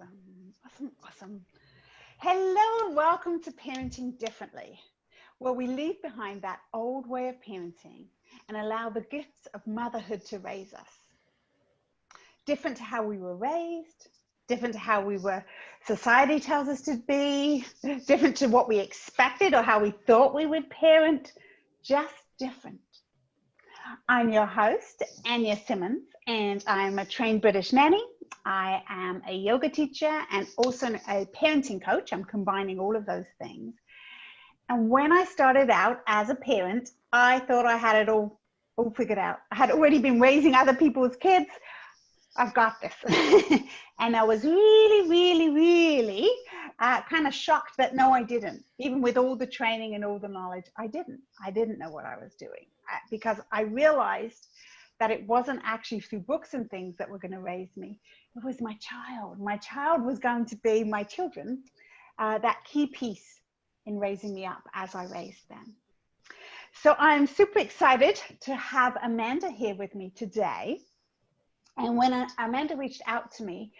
Awesome. Hello and welcome to Parenting Differently, where we leave behind that old way of parenting and allow the gifts of motherhood to raise us. Different to how we were raised, different to how society tells us to be, different to what we expected or how we thought we would parent, just different. I'm your host, Anja Simmons, and I'm a trained British nanny. I am a yoga teacher and also a parenting coach. I'm combining all of those things. And when I started out as a parent, I thought I had it all figured out. I had already been raising other people's kids. I've got this. And I was really kind of shocked that no, I didn't. Even with all the training and all the knowledge, I didn't know what I was doing, because I realized that it wasn't actually through books and things that were going to raise me. It was my child. My child was going to be, my children, that key piece in raising me up as I raised them. So I'm super excited to have Amanda here with me today. And when Amanda reached out to me,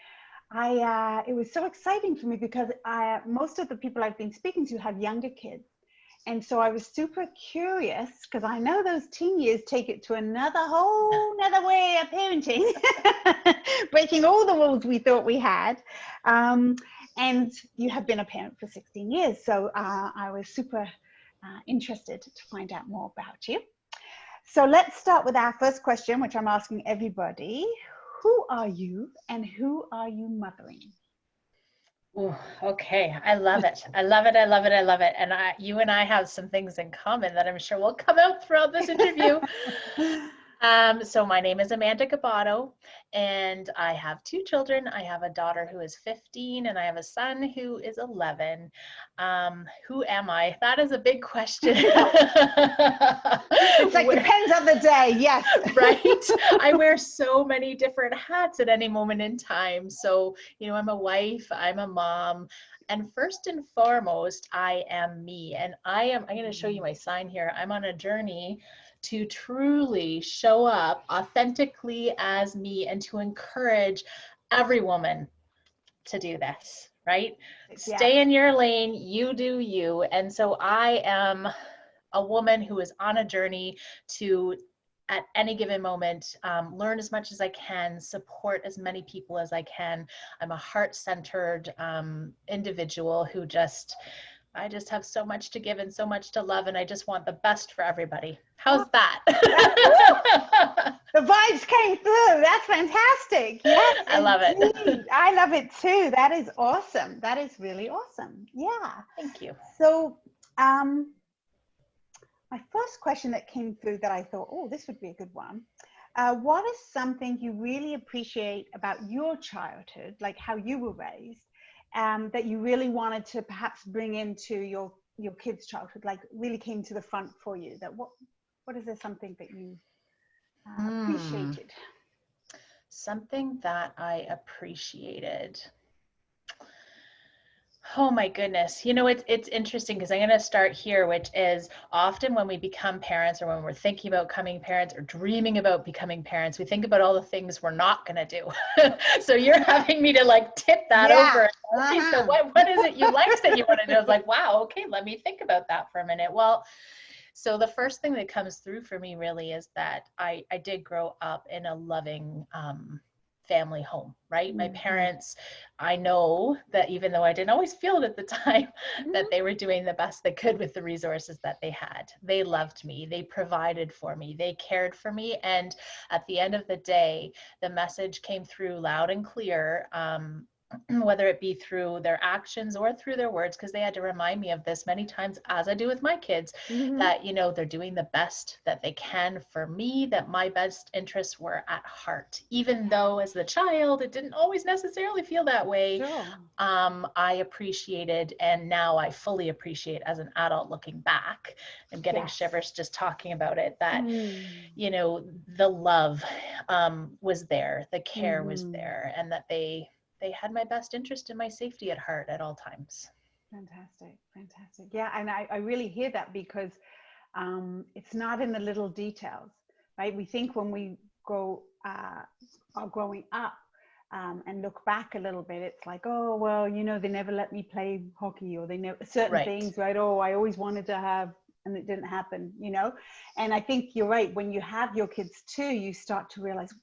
it was so exciting for me because most of the people I've been speaking to have younger kids. And so I was super curious because I know those teen years take it to whole nother way of parenting, breaking all the rules we thought we had. And you have been a parent for 16 years. So I was super interested to find out more about you. So let's start with our first question, which I'm asking everybody. Who are you and who are you mothering? Oh, okay. I love it. And you and I have some things in common that I'm sure will come out throughout this interview. So my name is Amanda Gobatto, and I have two children. I have a daughter who is 15, and I have a son who is 11. Who am I? That is a big question. It's like depends on the day. Yes. Right. I wear so many different hats at any moment in time. So, I'm a wife, I'm a mom, and first and foremost, I am me. And I'm going to show you my sign here. I'm on a journey to truly show up authentically as me and to encourage every woman to do this, right? Yeah. Stay in your lane, you do you. And so I am a woman who is on a journey to, at any given moment, learn as much as I can, support as many people as I can. I'm a heart-centered individual who I just have so much to give and so much to love, and I just want the best for everybody. How's that? The vibes came through. That's fantastic. Yes, I love it. I love it too. That is awesome. That is really awesome. Yeah. Thank you. So, my first question that came through that I thought, oh, this would be a good one. What is something you really appreciate about your childhood, like how you were raised, that you really wanted to perhaps bring into your kids' childhood, like really came to the front for you? That what is there something that you appreciated? Something that I appreciated. Oh my goodness. It's interesting because I'm going to start here, which is often when we become parents or when we're thinking about becoming parents or dreaming about becoming parents, we think about all the things we're not going to do. So you're having me to tip that over. Okay, so what is it you liked that you want to do? I was like, wow, okay, let me think about that for a minute. Well, so the first thing that comes through for me really is that I did grow up in a loving family home, right? My parents, I know that even though I didn't always feel it at the time, that they were doing the best they could with the resources that they had. They loved me, they provided for me, they cared for me. And at the end of the day, the message came through loud and clear, whether it be through their actions or through their words, because they had to remind me of this many times, as I do with my kids, that, they're doing the best that they can for me, that my best interests were at heart. Even though as the child, it didn't always necessarily feel that way. Sure. I appreciated, and now I fully appreciate as an adult looking back, I'm getting shivers just talking about it, that, the love was there, the care was there, and that they had my best interest and my safety at heart at all times. Fantastic. Yeah, and I really hear that because it's not in the little details, right? We think when we are growing up, and look back a little bit, it's like, oh, well, you know, they never let me play hockey, or they never, certain Right. things, right? Oh, I always wanted to have, and it didn't happen, you know? And I think you're right. When you have your kids too, you start to realize,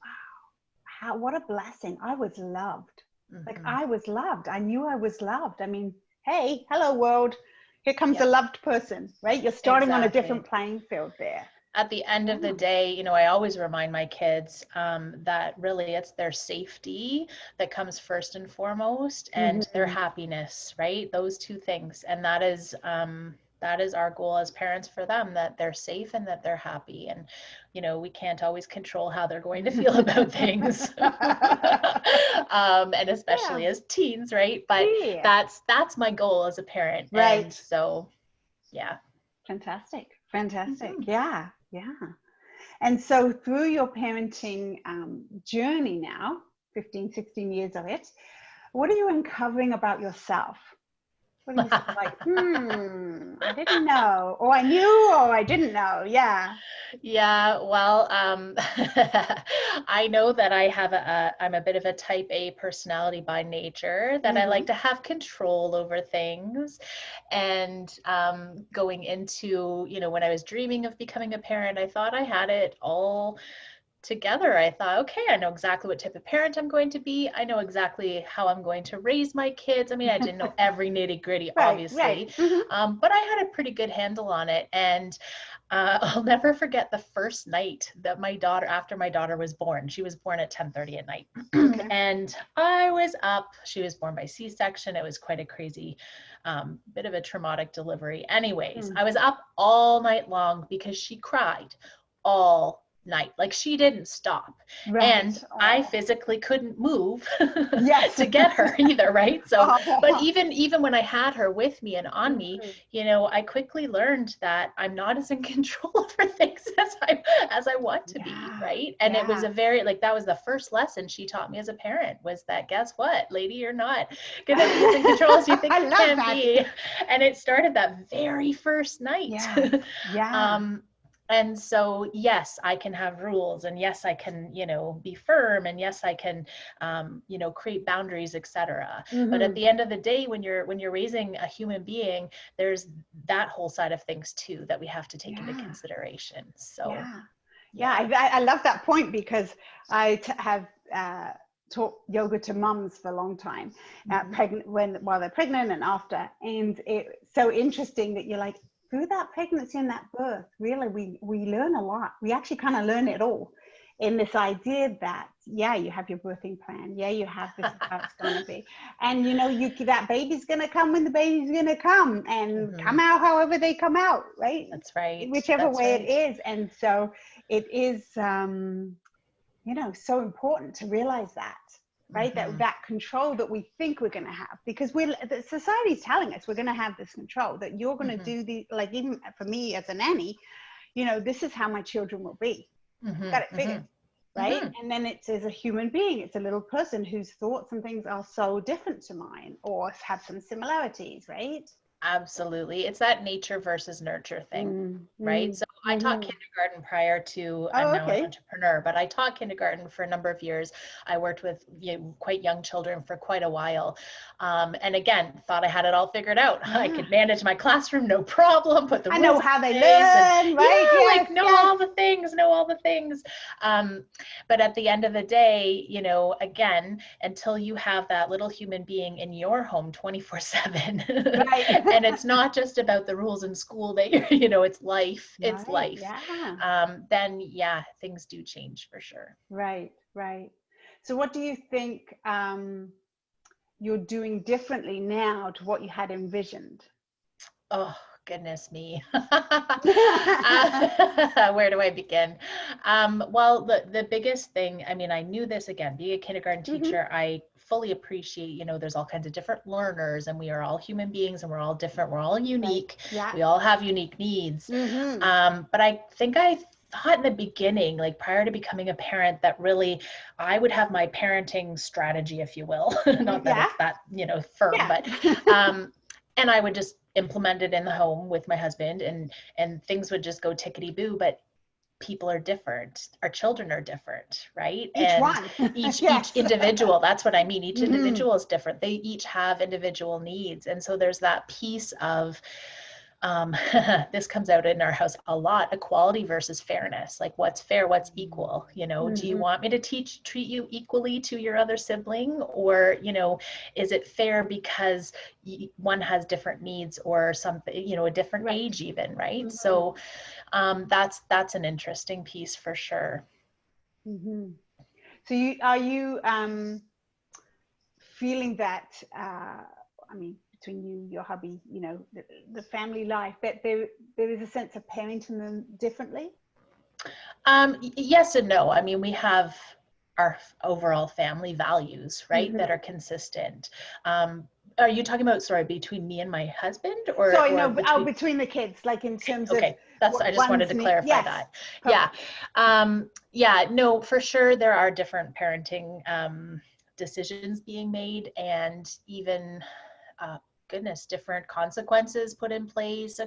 wow, what a blessing. I was loved. Like Mm-hmm. I was loved. I knew I was loved. I mean, hey, hello world. Here comes a Yep. loved person, right? You're starting on a different Exactly. playing field there. At the end of the Yeah. day, you know, I always remind my kids that really it's their safety that comes first and foremost, and their Mm-hmm. happiness, right? Those two things. And that is our goal as parents for them, that they're safe and that they're happy. And, you know, we can't always control how they're going to feel about things. And Yeah. especially as teens, right? But Yeah. that's my goal as a parent. And Right. so, yeah. Fantastic. Fantastic. Mhm. Yeah. Yeah. And so through your parenting journey now, 15, 16 years of it, what are you uncovering about yourself? What are you sort of like, I didn't know, or I knew, or I didn't know. Yeah. Yeah, well, I know that I'm a bit of a type A personality by nature, that I like Mm-hmm. to have control over things. And going into, you know, when I was dreaming of becoming a parent, I thought I had it all together. I thought, okay, I know exactly what type of parent I'm going to be. I know exactly how I'm going to raise my kids. I mean, I didn't know every nitty gritty, Right, right. obviously, Mm-hmm. but I had a pretty good handle on it. And I'll never forget the first night that after my daughter was born. She was born at 10:30 at night. Okay. And I was up. She was born by C-section. It was quite a crazy, bit of a traumatic delivery. Anyways, Mm. I was up all night long because she cried all night. Like she didn't stop. Right. And I Oh, physically couldn't move yes. to get her either, right? So, but Oh. even when I had her with me and on me, Mhm. you know, I quickly learned that I'm not as in control over things as I want to be, Yeah. right? And it was Yeah. a very, like, that was the first lesson she taught me as a parent, was that, guess what, lady, you're not gonna be as in control as you think I you love can that. be. And it started that very first night. Yeah. Yeah. um and so, yes, I can have rules, and yes, I can, you know, be firm, and yes, I can, you know, create boundaries, etc. But at Mm-hmm. the end of the day, when you're raising a human being, there's that whole side of things too that we have to take into Yeah. consideration. So, Yeah. Yeah. yeah. I love that point, because have taught yoga to mums for a long time, Mm-hmm. pregnant, while they're pregnant and after. And it's so interesting that you're like, through that pregnancy and that birth, really, we learn a lot. We actually kind of learn it all, in this idea that, yeah, you have your birthing plan. Yeah, you have, this is how it's going to be. And, you know, that baby's going to come when the baby's going to come, and Mm-hmm. come out however they come out, right? That's right. Whichever That's way it right. is. And so it is, you know, so important to realize that, right? Mm-hmm. That control that we think we're going to have, because the society's telling us we're going to have this control, that you're going to Mm-hmm. do like, even for me as a nanny, you know, this is how my children will be. I've got it Mm-hmm. figured, Mm-hmm. right? Mm-hmm. And then it's as a human being, it's a little person whose thoughts and things are so different to mine, or have some similarities, right? Absolutely. It's that nature versus nurture thing, right? Mm-hmm. So I taught Mm-hmm. kindergarten prior to, I'm Oh, now an okay. entrepreneur, but I taught kindergarten for a number of years. I worked with, you know, quite young children for quite a while. And again, thought I had it all figured out. I Yeah. could manage my classroom, no problem, put the I know rules how they in place, and learn, right? yeah, Yes, like know yes. all the things, know all the things. Um, but at the end of the day, you know, again, until you have that little human being in your home 24/7, Right. and it's not just about the rules in school that you're, you know, it's Right. life, Yeah. then yeah, things do change for sure. Right. Right. So what do you think you're doing differently now to what you had envisioned? Oh, goodness me. Where do I begin? Well, the biggest thing, I mean, I knew this, again, being a kindergarten Hmm. teacher, I fully appreciate, you know, there's all kinds of different learners, and we are all human beings, and we're all different. We're all Right. unique. Yeah. We all have unique needs. Hmm. But I think I thought in the beginning, like prior to becoming a parent, that really I would have my parenting strategy, if you will. Not that Yeah. it's that, you know, firm, Yeah. but and I would just implement it in the home with my husband, and things would just go tickety boo. But people are different, our children are different, right? Each And one. each Yes. individual, that's what I mean. Each Mm-hmm. individual is different. They each have individual needs. And so there's that piece of this comes out in our house a lot, equality versus fairness. Like what's fair, what's equal, you know, do you want me to treat you equally to your other sibling? Or, you know, is it fair because one has different needs or something, you know, a different Right. age even, right? Mm-hmm. So that's an interesting piece for sure. Mm-hmm. So are you feeling that, I mean, between you, your hubby, you know, the family life, that there is a sense of parenting them differently? Yes and no. I mean, we have our overall family values, right, that are consistent. Are you talking about, sorry, between me and my husband, Sorry, or no, between? between the kids, like in terms of Okay, that's, I what just wanted one's to need. clarify Yes, that. Yeah. perfect. Yeah, no, for sure there are different parenting decisions being made, and even goodness, different consequences put in place,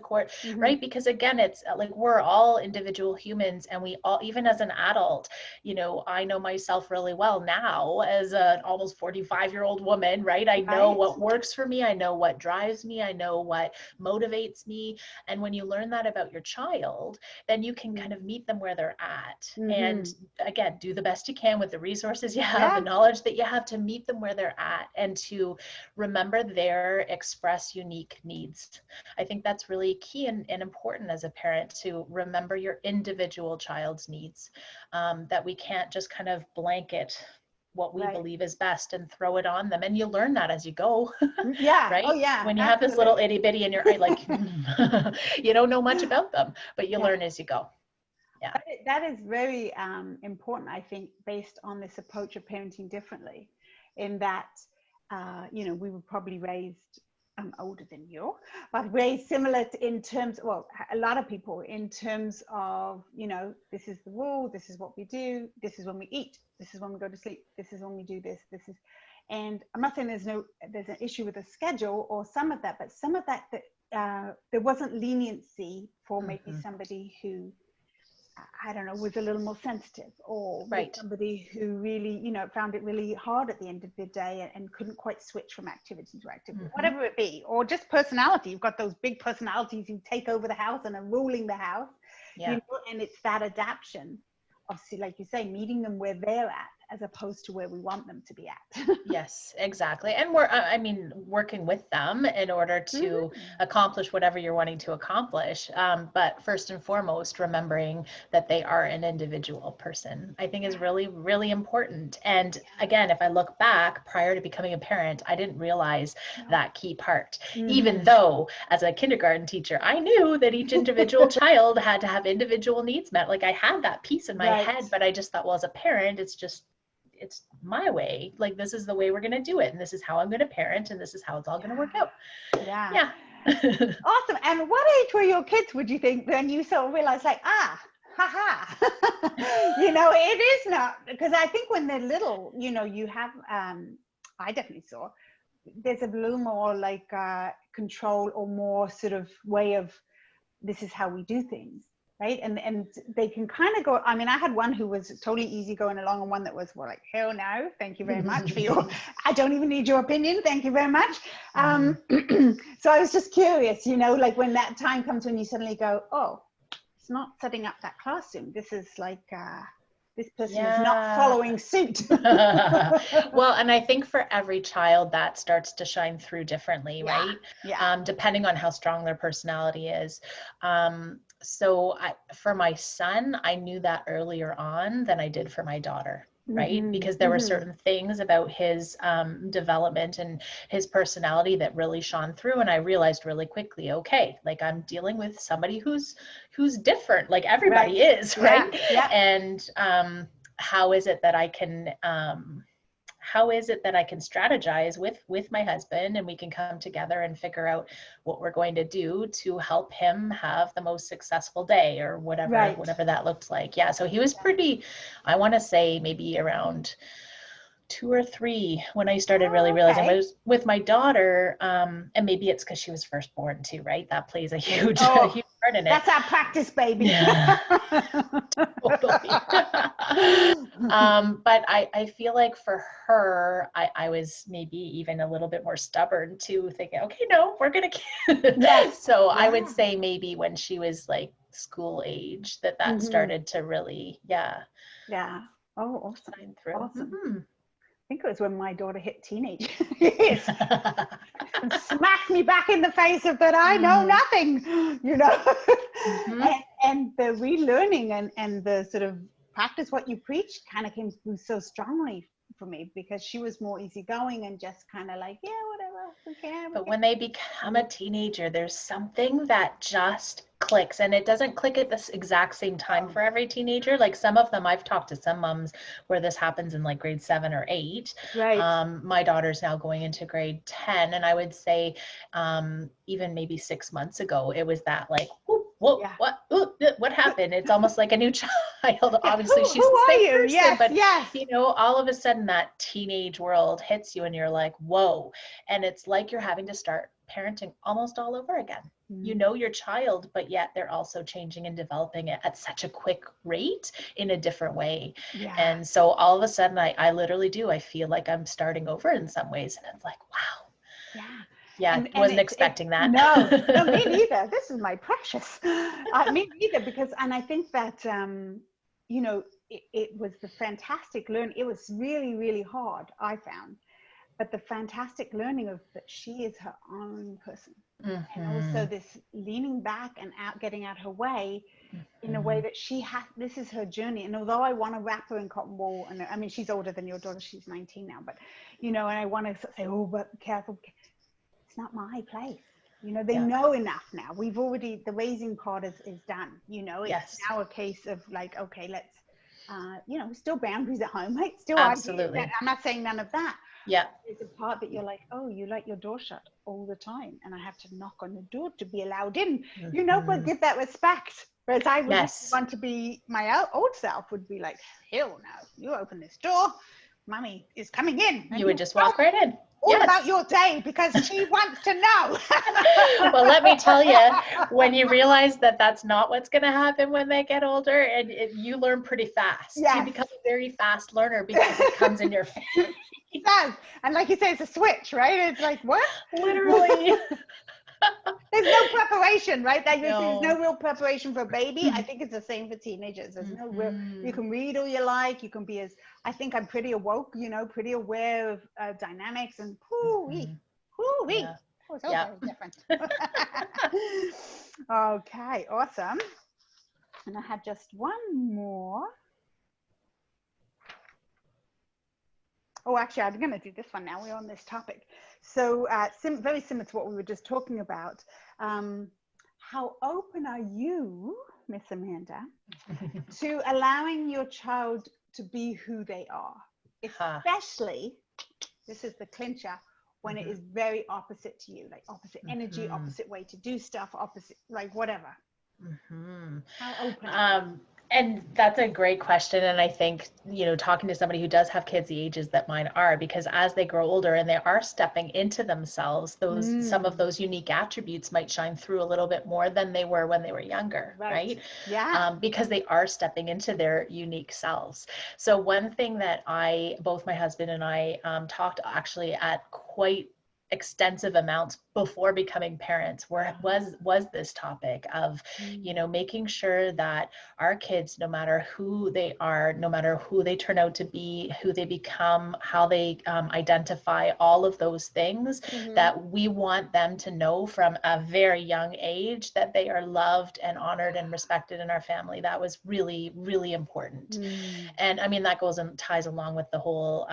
right? Because again, it's like we're all individual humans, and we all, even as an adult, you know, I know myself really well now as an almost 45-year-old woman, right? I know what works for me. I know what drives me. I know what motivates me. And when you learn that about your child, then you can kind of meet them where they're at. And again, do the best you can with the resources you have, the knowledge that you have, to meet them where they're at, and to remember their express unique needs. I think that's really key and important as a parent, to remember your individual child's needs, that we can't just kind of blanket what we believe is best and throw it on them. And you learn that as you go. Yeah. Right? Oh yeah. When you have this Absolutely. little itty bitty in your eye, like you don't know much about them, but you learn as you go. Yeah. That is very important, I think, based on this approach of parenting differently, in that, you know, we were probably raised, I'm older than you, but raised similar in terms, well, a lot of people, in terms of, you know, this is the rule, this is what we do, this is when we eat, this is when we go to sleep, this is when we do this, this is, and I'm not saying there's an issue with the schedule or some of that, but some of that, there wasn't leniency for maybe somebody who, I don't know, was a little more sensitive, or somebody who really, you know, found it really hard at the end of the day and couldn't quite switch from activity to activity, whatever it be, or just personality. You've got those big personalities who take over the house and are ruling the house, you know, and it's that adaptation of, like you say, meeting them where they're at, as opposed to where we want them to be at. Yes, exactly. And I mean, working with them in order to accomplish whatever you're wanting to accomplish. But first and foremost, remembering that they are an individual person, I think, is really, really important. And again, if I look back prior to becoming a parent, I didn't realize that key part, even though as a kindergarten teacher, I knew that each individual child had to have individual needs met. Like I had that piece in my head, but I just thought, well, as a parent, it's my way. Like, this is the way we're going to do it. And this is how I'm going to parent. And this is how it's all going to work out. Yeah. Awesome. And what age were your kids, would you think, when you sort of realized, like, haha, you know, it is not, because I think when they're little, you know, you have, I definitely saw, there's a little more like control, or more sort of way of, this is how we do things. Right. And they can kind of go, I mean, I had one who was totally easy going along, and one that was more like, hell no, thank you very much for your, I don't even need your opinion. Thank you very much. So I was just curious, you know, like when that time comes when you suddenly go, oh, it's not setting up that classroom. This is like, this person is not following suit. Well, and I think for every child that starts to shine through differently, right? Depending on how strong their personality is. So for my son, I knew that earlier on than I did for my daughter. Right? Because there were certain things about his development and his personality that really shone through. And I realized really quickly, okay, like I'm dealing with somebody who's different, like everybody is, right? And how is it that I can strategize with my husband, and we can come together and figure out what we're going to do to help him have the most successful day, or whatever that looked like. Yeah. So he was pretty, I want to say maybe around 2 or 3 when I started really realizing. I was with my daughter, and maybe it's because she was firstborn too, right? That plays a huge part learning it. That's our practice, baby. Yeah. Totally. But I feel like for her, I was maybe even a little bit more stubborn too, thinking, okay, no, we're gonna Yes. so I would Yeah. say maybe when she was like school age that started to really, Yeah. Oh, awesome. shine through. Awesome. Mm-hmm. I think it was when my daughter hit teenage years and smacked me back in the face of that I know nothing, you know. Mm-hmm. And the relearning and the sort of practice what you preach kind of came through so strongly for me, because she was more easygoing and just kind of like, yeah, whatever, we can. But when they become a teenager, there's something that just clicks, and it doesn't click at this exact same time for every teenager. Like some of them, I've talked to some moms where this happens in like grade 7 or 8. Right. My daughter's now going into grade 10, and I would say even maybe 6 months ago, it was that like, whoop, whoop, Yeah. what happened? It's almost like a new child. Yeah. Obviously, she's Who the are same you? person, Yes, but yes. you know, all of a sudden that teenage world hits you, and you're like, whoa. And it's like you're having to start parenting almost all over again. You know your child, but yet they're also changing and developing it at such a quick rate in a different way. Yeah. And so all of a sudden I literally do. I feel like I'm starting over in some ways. And it's like, wow. Yeah. Yeah, And wasn't expecting that. No, me neither. This is my precious. Me neither, because, and I think that, you know, it was the fantastic learn. It was really, really hard, I found, but the fantastic learning of that she is her own person. And also this leaning back and out, getting out her way in a way that she has, this is her journey. And although I want to wrap her in cotton wool, and I mean, she's older than your daughter, she's 19 now, but, you know, and I want to say, oh, but be careful. It's not my place. You know, they know enough now. We've already, the raising part is done. You know, it's now a case of like, okay, let's, you know, still boundaries at home, right? Still, Absolutely. I'm not saying none of that. Yeah. There's a part that you're like, oh, you let your door shut all the time, and I have to knock on the door to be allowed in. You know, but give that respect. Whereas I would want to be, my old self would be like, hell no, you open this door, mommy is coming in. You would just walk right in. All about your day, because she wants to know. Well, let me tell you, when you realize that that's not what's going to happen when they get older, and you learn pretty fast. Yes. You become a very fast learner because it comes in your face. It does. And like you say, it's a switch, right? It's like, what? Literally. There's no preparation, right? There's no real preparation for a baby. I think it's the same for teenagers. There's no real, you can read all you like. You can be as, I think I'm pretty awoke, you know, pretty aware of dynamics, and hoo-wee. Yeah. Oh, it's all very different. Okay, awesome. And I had just one more. Oh, actually, I'm going to do this one now. We're on this topic. So very similar to what we were just talking about. How open are you, Miss Amanda, to allowing your child to be who they are? Especially, this is the clincher, when it is very opposite to you, like opposite energy, opposite way to do stuff, opposite, like whatever. How open? And that's a great question. And I think, you know, talking to somebody who does have kids the ages that mine are, because as they grow older and they are stepping into themselves, some of those unique attributes might shine through a little bit more than they were when they were younger, right? Yeah. Because they are stepping into their unique selves. So one thing that both my husband and I talked actually at quite extensive amounts before becoming parents was this topic of, you know, making sure that our kids, no matter who they are, no matter who they turn out to be, who they become, how they identify, all of those things, that we want them to know from a very young age that they are loved and honored and respected in our family. That was really, really important. And I mean, that goes and ties along with the whole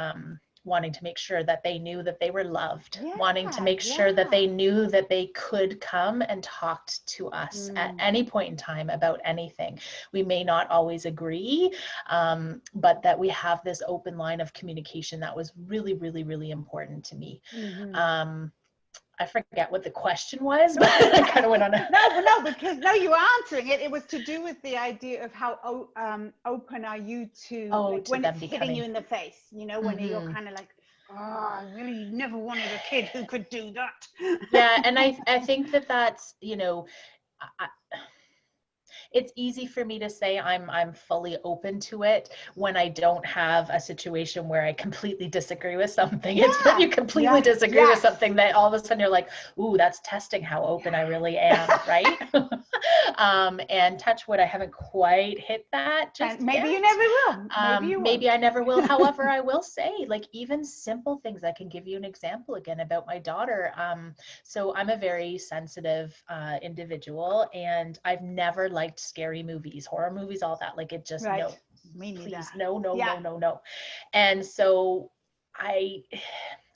wanting to make sure that they knew that they were loved, wanting to make sure that they knew that they could come and talk to us at any point in time about anything. We may not always agree, but that we have this open line of communication. That was really, really, really important to me. I forget what the question was, but I kind of went on a... No, because you were answering it. It was to do with the idea of how open are you to, like, to when them it's becoming... hitting you in the face, you know, when you're kind of like, oh, I really never wanted a kid who could do that. Yeah, and I think that's, you know, it's easy for me to say I'm fully open to it when I don't have a situation where I completely disagree with something. It's when Yeah. you completely Yes. disagree with Yes. something that all of a sudden you're like, ooh, that's testing how open I really am, right? And touch wood, I haven't quite hit that just And maybe yet. you never will. Maybe you Maybe won't. I never will. However, I will say, like, even simple things, I can give you an example again about my daughter. So I'm a very sensitive individual, and I've never liked scary movies, horror movies, all that. Like, it just, Right. no, Me neither. please, no, no, Yeah. no, no, no. And so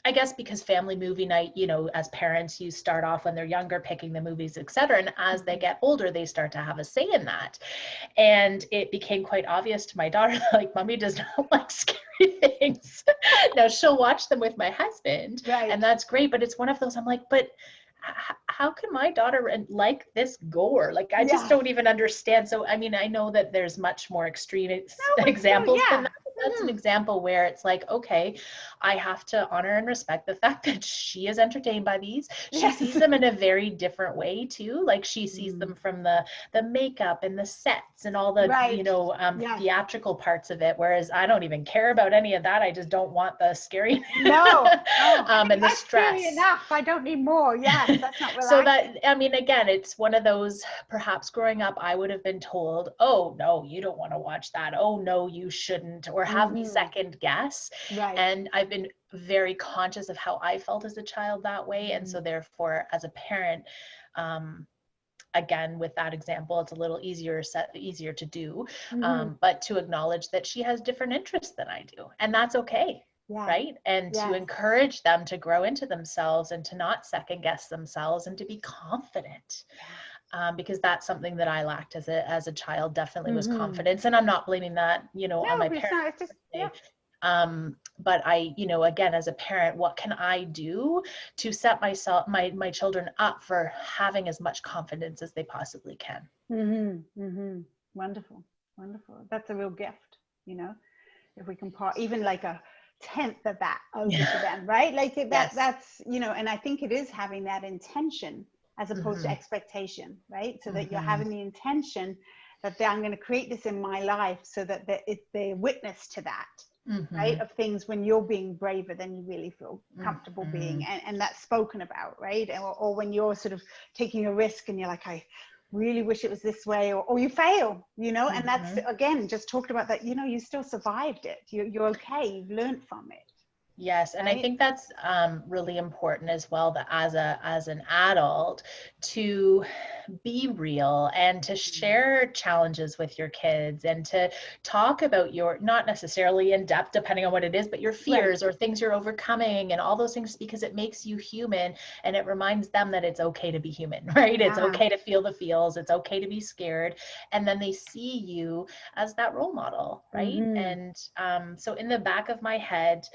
I guess because family movie night, you know, as parents, you start off when they're younger picking the movies, etc. And as they get older, they start to have a say in that. And it became quite obvious to my daughter, like, mommy does not like scary things. Now she'll watch them with my husband, Right. and that's great. But it's one of those, I'm like, but how can my daughter like this gore? Like, I just Yeah. don't even understand. So, I mean, I know that there's much more extreme No, but still, examples than yeah. that. That's an example where it's like, okay, I have to honor and respect the fact that she is entertained by these. She sees Yes. them in a very different way too. Like, she sees Mm. them from the makeup and the sets and all the, you Right. know, Yes. theatrical parts of it. Whereas I don't even care about any of that. I just don't want the scary No. No. I think and the that's scary stress. enough. I don't need more. Yes. That's not So relaxing. that, I mean, again, it's one of those, perhaps growing up, I would have been told, oh, no, you don't want to watch that. Oh, no, you shouldn't, or have me second guess. Right. And I've been very conscious of how I felt as a child that way. And so therefore, as a parent, again, with that example, it's a little easier to do, but to acknowledge that she has different interests than I do, and that's okay. Yeah. Right. And to Yes. encourage them to grow into themselves and to not second guess themselves and to be confident. Because that's something that I lacked as a child, definitely was confidence. And I'm not blaming that, you know, on No, my but it's parents. not. It's just, yeah. But I, you know, again, as a parent, what can I do to set my children up for having as much confidence as they possibly can? Wonderful. Wonderful. That's a real gift, you know, if we can part even like a tenth of that over to them, right? Like Yes. that's, you know, and I think it is having that intention as opposed to expectation, right? So that you're having the intention that I'm going to create this in my life so that they're witness to that, right? Of things when you're being braver than you really feel comfortable being, and that's spoken about, right? Or when you're sort of taking a risk and you're like, I really wish it was this way, or you fail, you know, and that's, again, just talked about that, you know, you still survived it. You're okay. You've learned from it. Yes, and right? I think that's really important as well, that as an adult, to be real and to share challenges with your kids and to talk about your, not necessarily in depth depending on what it is, but your fears or things you're overcoming and all those things, because it makes you human and it reminds them that it's okay to be human, right? It's okay to feel the feels, it's okay to be scared, and then they see you as that role model, right? And so in the back of my head,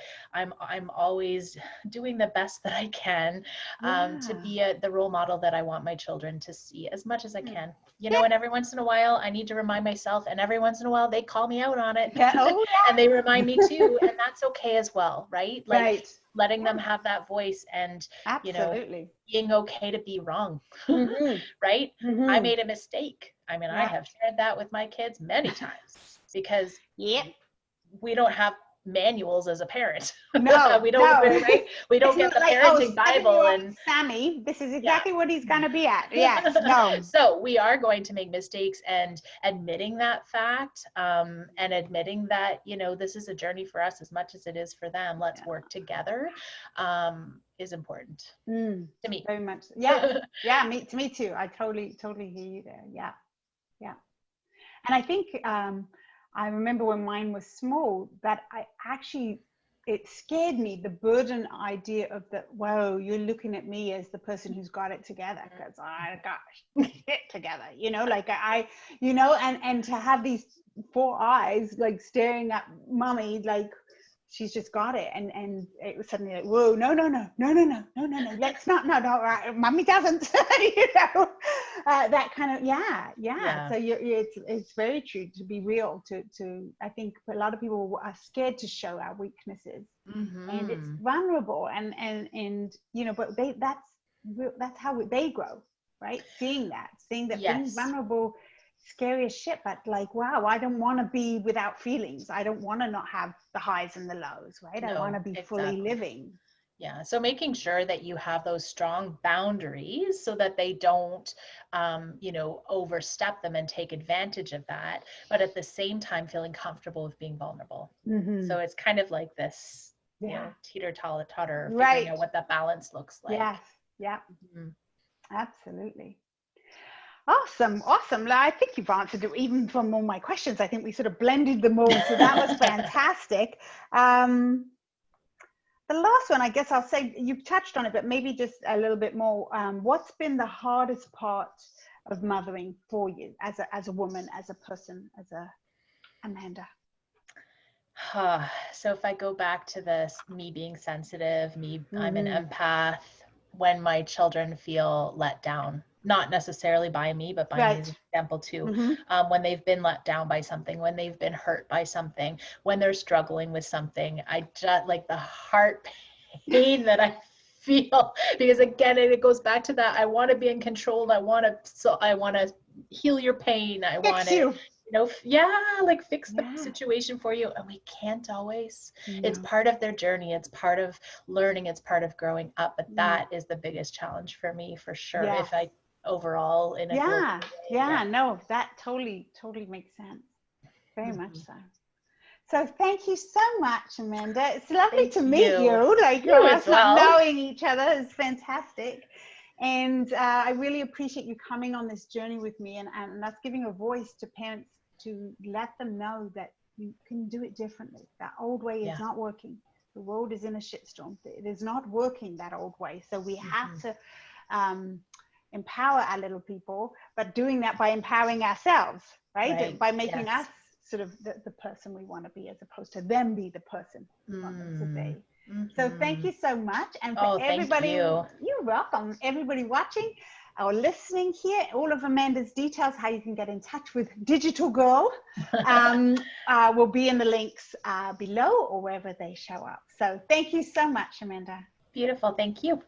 I'm always doing the best that I can to be the role model that I want my children to see as much as I can. You know, and every once in a while I need to remind myself, and every once in a while they call me out on it. And they remind me too, and that's okay as well, right? Like letting them have that voice and, you know, being okay to be wrong, right? I made a mistake. I mean, I have shared that with my kids many times because we don't have manuals as a parent. No, we don't, right? We don't get the like, parenting Bible and Sammy, this is exactly what he's going to be at. Yes, no. So we are going to make mistakes, and admitting that fact, and admitting that, you know, this is a journey for us as much as it is for them. Let's work together, is important to me. Very much. Yeah. Yeah. To me too. I totally hear you there. Yeah. Yeah. And I think, I remember when mine was small that it scared me, the burden idea of that, whoa, you're looking at me as the person who's got it together, because I got it together, you know, like you know, and to have these 4 eyes like staring at mommy, like she's just got it, and it was suddenly like, whoa, no, let's not, no, mommy doesn't, you know, that kind of, yeah. So it's very true, to be real, to I think a lot of people are scared to show our weaknesses, and it's vulnerable, and you know, but that's how they grow, right? Seeing that being vulnerable, scary as shit, but like, wow, I don't want to be without feelings. I don't want to not have the highs and the lows, right? I want No, to be fully exactly. living. Yeah. So making sure that you have those strong boundaries so that they don't, overstep them and take advantage of that, but at the same time feeling comfortable with being vulnerable. Mm-hmm. So it's kind of like this, Yeah. teeter-totter, figuring Right. out what that balance looks like. Yes. Yeah. Mhm. Absolutely. Awesome. Awesome. I think you've answered it even from all my questions. I think we sort of blended them all. So that was fantastic. The last one, I guess I'll say, you've touched on it, but maybe just a little bit more. What's been the hardest part of mothering for you as a woman, as a person, as a Amanda? So if I go back to this, me being sensitive, I'm an Mm-hmm. empath. When my children feel let down, not necessarily by me, but by me as Right. an example too, Mm-hmm. when they've been let down by something, when they've been hurt by something, when they're struggling with something, I just like the heart pain that I feel, because again, it goes back to that. I want to be in control. I want to heal your pain. I want Fix to, you. like fix the Yeah. situation for you. And we can't always. It's No. part of their journey. It's part of learning. It's part of growing up. But Mm. that is the biggest challenge for me, for sure. Yes. If I overall in a global Yeah. way, Yeah. yeah. No, that totally makes sense. Very much Mhm. so. So thank you so much, Amanda. It's lovely Thank to meet you. you. Like You as us not well. knowing each other is fantastic. And I really appreciate you coming on this journey with me and us giving a voice to parents to let them know that you can do it differently. That old way is Yeah. not working. The world is in a shitstorm. It is not working that old way. So we have Mhm. to empower our little people, but doing that by empowering ourselves, right? Right. By making us Yes. sort of the person we want to be, as opposed to them be the person we want them to Mm. be. So thank Mhm. you so much. And for Oh, thank everybody, you. you're welcome. Everybody watching or listening here, all of Amanda's details, how you can get in touch with Digital Girl, will be in the links below or wherever they show up. So thank you so much, Amanda. Beautiful. Thank you.